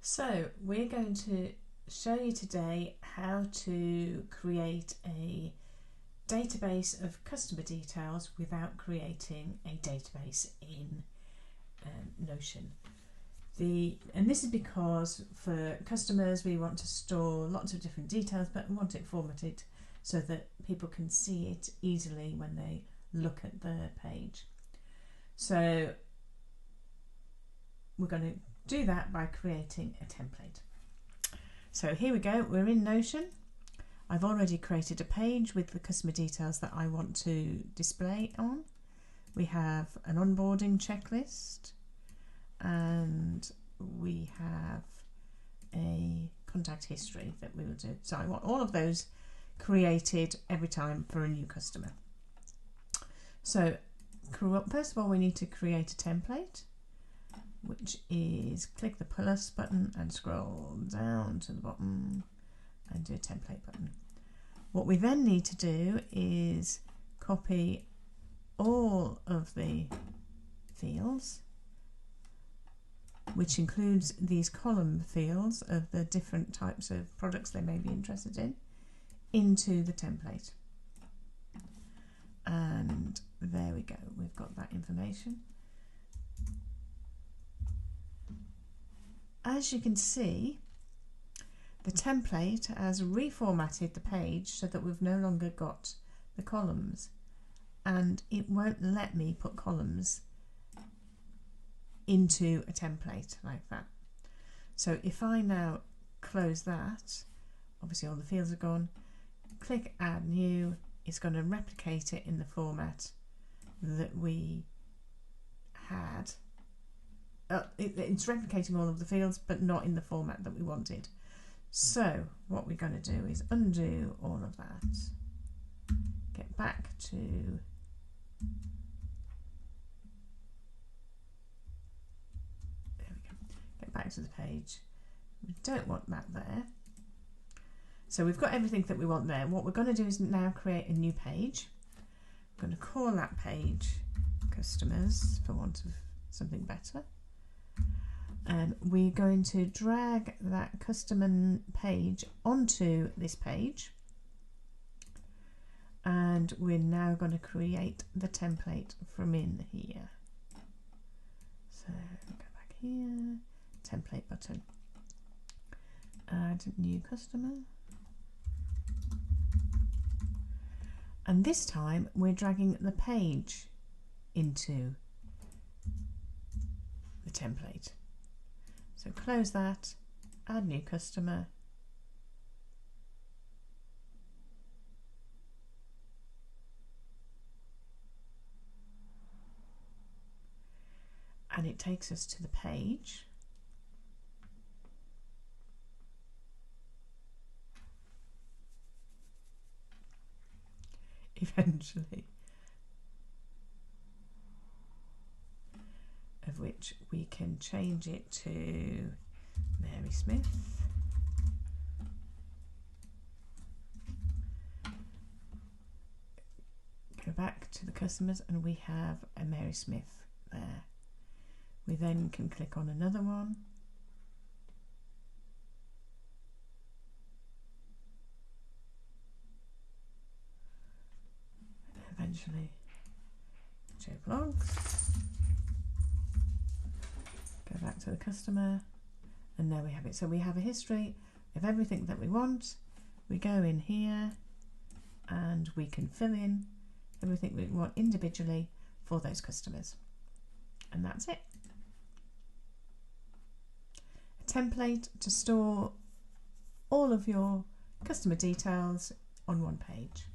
So we're going to show you today how to create a database of customer details without creating a database in Notion. And this is because for customers we want to store lots of different details, but we want it formatted so that people can see it easily when they look at the page. So we're going to do that by creating a template. So here we go, we're in Notion. I've already created a page with the customer details that I want to display on. We have an onboarding checklist and we have a contact history that we will do. So I want all of those created every time for a new customer. So first of all we need to create a template, which is click the plus button and scroll down to the bottom and do a template button. What we then need to do is copy all of the fields, which includes these column fields of the different types of products they may be interested in, into the template. And there we go, we've got that information. As you can see, the template has reformatted the page so that we've no longer got the columns, and it won't let me put columns into a template like that. So if I now close that, obviously all the fields are gone, click add new, it's going to replicate it in the format that we had. It's replicating all of the fields but not in the format that we wanted. So what we're going to do is undo all of that, get back to back to the page. We don't want that there. So we've got everything that we want there. What we're going to do is now create a new page. I'm going to call that page customers for want of something better. And we're going to drag that customer page onto this page, and we're now going to create the template from in here. So go back here, template button, add new customer, and this time we're dragging the page into the template. So close that, add new customer, and it takes us to the page. Eventually, of which we can change it to Mary Smith. Go back to the customers and we have a Mary Smith there. We then can click on another one. Eventually, Joe Blogs. Go back to the customer, and there we have it. So we have a history of everything that we want. We go in here and we can fill in everything we want individually for those customers, and that's it. A template to store all of your customer details on one page.